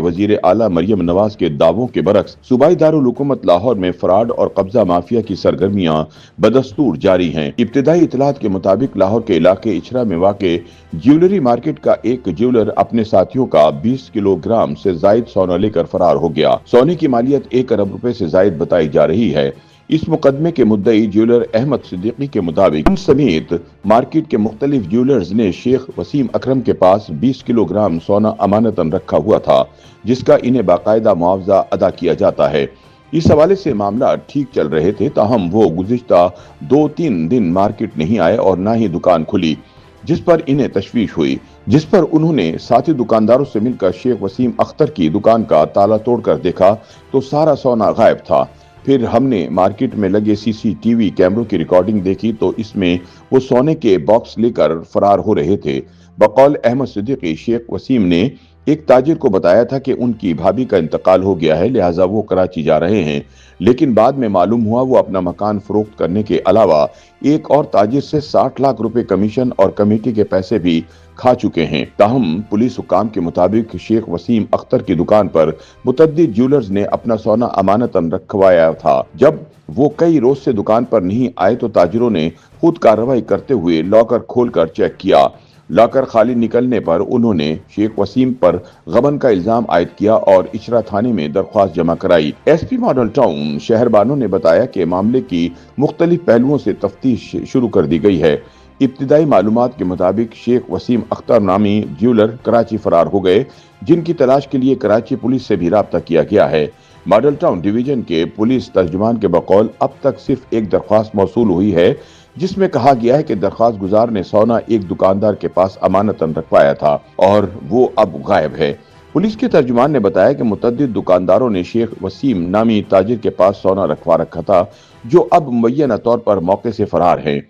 वजीर आला मरियम नवाज के दावों के बरक्स सूबाई दारुल हुकूमत लाहौर में फराड और कब्जा माफिया की सरगर्मियां बदस्तूर जारी हैं। इब्तिदाई इतलात के मुताबिक लाहौर के इलाके इचरा में वाक़े ज्वेलरी मार्केट का एक ज्वेलर अपने साथियों का 20 किलोग्राम से जायद सोना लेकर फरार हो गया। सोने की मालियत 1 अरब रुपए से जायद बताई जा रही है। इस मुकदमे के मुद्दई ज्वेलर अहमद सिद्दीकी के मुताबिक उन समेत मार्केट के मुख्तलिफ ज्वेलर्स ने शेख वसीम अकरम के पास 20 किलोग्राम सोना अमानतन रखा हुआ था, जिसका इन्हें बाकायदा मुआवजा अदा किया जाता है। इस हवाले से मामला ठीक चल रहे थे, ताहम वो गुज़िश्ता 2-3 दिन मार्केट नहीं आए और न ही दुकान खुली, जिस पर इन्हें तशवीश हुई, जिस पर उन्होंने साथी दुकानदारों से मिलकर शेख वसीम अख्तर की दुकान का ताला तोड़कर देखा तो सारा सोना गायब था। फिर हमने मार्केट में लगे सीसीटीवी कैमरों की रिकॉर्डिंग देखी तो इसमें वो सोने के बॉक्स लेकर फरार हो रहे थे। बकौल अहमद सिद्दीकी, शेख वसीम ने एक ताजिर को बताया था कि उनकी भाभी का इंतकाल हो गया है, लिहाजा वो कराची जा रहे हैं, लेकिन बाद में मालूम हुआ वो अपना मकान फरोख्त करने के अलावा एक और ताजिर से 60 लाख रुपए कमीशन और कमेटी के पैसे भी खा चुके हैं। ताहम पुलिस हुकाम के मुताबिक शेख वसीम अख्तर की दुकान पर मुतअद्दिद ज्वेलर्स ने अपना सोना अमानतन रखवाया था। जब वो कई रोज से दुकान पर नहीं आए तो ताजिरों ने खुद कार्रवाई करते हुए लॉकर खोलकर चेक किया। लॉकर खाली निकलने पर उन्होंने शेख वसीम पर गबन का इल्जाम आयद किया और इचरा थाने में दरख्वास्त जमा कराई। एसपी मॉडल टाउन शहरबानो ने बताया कि मामले की मुख्तलिफ पहलुओं से तफ्तीश शुरू कर दी गई है। इब्तिदाई मालूमात के मुताबिक शेख वसीम अख्तर नामी ज्वेलर कराची फरार हो गए, जिनकी तलाश के लिए कराची पुलिस से भी राब्ता किया गया है। मॉडल टाउन डिवीजन के पुलिस तर्जुमान के बकौल अब तक सिर्फ एक दरख्वास्त मौसूल हुई है, जिसमें कहा गया है कि दरख्वास्त गुजार ने सोना एक दुकानदार के पास अमानतन रखवाया था और वो अब गायब है। पुलिस के तर्जुमान ने बताया कि मुतअद्दिद दुकानदारों ने शेख वसीम नामी ताजिर के पास सोना रखवा रखा था, जो अब मुय्यना तौर पर मौके से फरार है।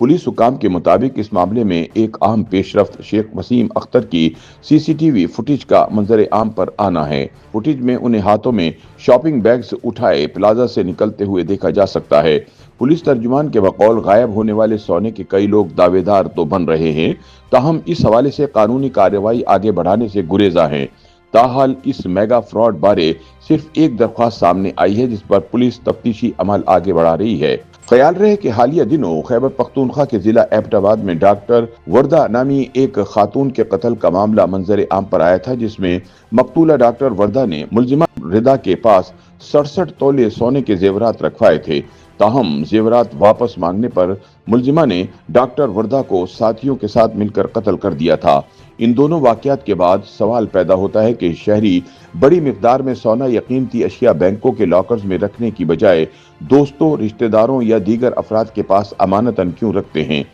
पुलिस हुकाम के मुताबिक इस मामले में एक अहम पेशरफ्त शेख वसीम अख्तर की सीसीटीवी फुटेज का मंजर आम पर आना है। फुटेज में उन्हें हाथों में शॉपिंग बैग्स उठाए प्लाजा से निकलते हुए देखा जा सकता है। पुलिस तर्जुमान के बकौल गायब होने वाले सोने के कई लोग दावेदार तो बन रहे हैं, ताहम इस हवाले से कानूनी कार्रवाई आगे बढ़ाने से गुरेजा हैं। ताहाल इस मेगा फ्रॉड बारे सिर्फ एक दरख्वास्त सामने आई है, जिस पर पुलिस तफ्तीशी अमल आगे बढ़ा रही है। ख्याल रहे कि हालिया दिनों खैबर पख्तूनख्वा के जिला एबटाबाद में डॉक्टर वर्दा नामी एक खातून के कत्ल का मामला मंजर आम पर आया था, जिसमें मकतूला डॉक्टर वर्दा ने मुलजिमा रिदा के पास 67 तोले सोने के जेवरात रखवाए थे। ताहम जेवरात वापस मांगने पर मुलजिमा ने डॉक्टर वर्दा को साथियों के साथ मिलकर कत्ल कर दिया था। इन दोनों वाकयात के बाद सवाल पैदा होता है कि शहरी बड़ी मिकदार में सोना या कीमती अशिया बैंकों के लॉकर्स में रखने की बजाय दोस्तों, रिश्तेदारों या दीगर अफराद के पास अमानतन क्यों रखते हैं।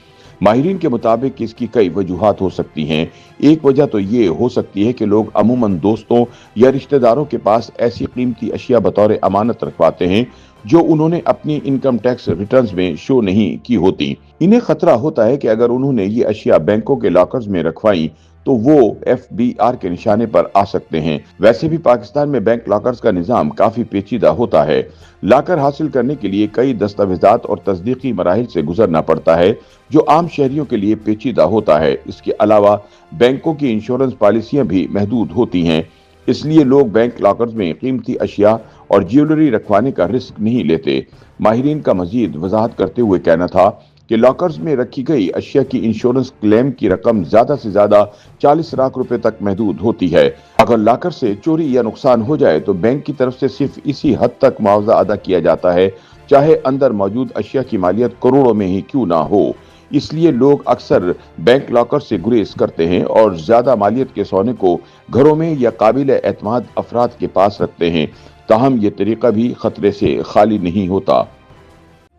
माहिरीन के मुताबिक इसकी कई वजूहात हो सकती हैं। एक वजह तो ये हो सकती है कि लोग अमूमन दोस्तों या रिश्तेदारों के पास ऐसी कीमती अशिया बतौर अमानत रखवाते हैं जो उन्होंने अपनी इनकम टैक्स रिटर्न्स में शो नहीं की होती। इन्हें खतरा होता है कि अगर उन्होंने ये अशिया बैंकों के लॉकर्स में रखवाई तो वो FBI के निशाने पर आ सकते हैं। वैसे भी पाकिस्तान में बैंक लॉकर्स का निजाम काफी पेचीदा होता है। लॉकर हासिल करने के लिए कई दस्तावेजात और तस्दीकी मराहिल से गुजरना पड़ता है, जो आम शहरियों के लिए पेचीदा होता है। इसके अलावा बैंकों की इंश्योरेंस पॉलिसियां भी महदूद होती हैं, इसलिए लोग बैंक लॉकर्स में कीमती अशिया और ज्वेलरी रखवाने का रिस्क नहीं लेते। माहिरीन का मजीद वजाहत करते हुए कहना था कि लॉकर्स में रखी गई अशिया की इंश्योरेंस क्लेम की रकम ज्यादा से ज्यादा 40 लाख रुपए तक महदूद होती है। अगर लॉकर से चोरी या नुकसान हो जाए तो बैंक की तरफ से सिर्फ इसी हद तक मुआवजा अदा किया जाता है, चाहे अंदर मौजूद अशिया की मालियत करोड़ों में ही क्यों ना हो। इसलिए लोग अक्सर बैंक लॉकर से गुरेज करते हैं और ज्यादा मालियत के सोने को घरों में या काबिल एतमाद अफराद के पास रखते हैं। ताहम ये तरीका भी खतरे से खाली नहीं होता।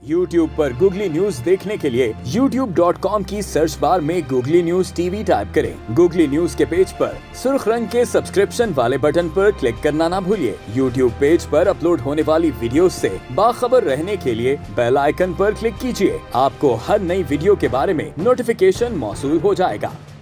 YouTube पर गूगली न्यूज देखने के लिए youtube.com की सर्च बार में गूगली न्यूज TV टाइप करें। गूगली न्यूज के पेज पर सुर्ख रंग के सब्सक्रिप्शन वाले बटन पर क्लिक करना ना भूलिए। YouTube पेज पर अपलोड होने वाली वीडियोस से बाखबर रहने के लिए बेल आइकन पर क्लिक कीजिए। आपको हर नई वीडियो के बारे में नोटिफिकेशन मौसूल हो जाएगा।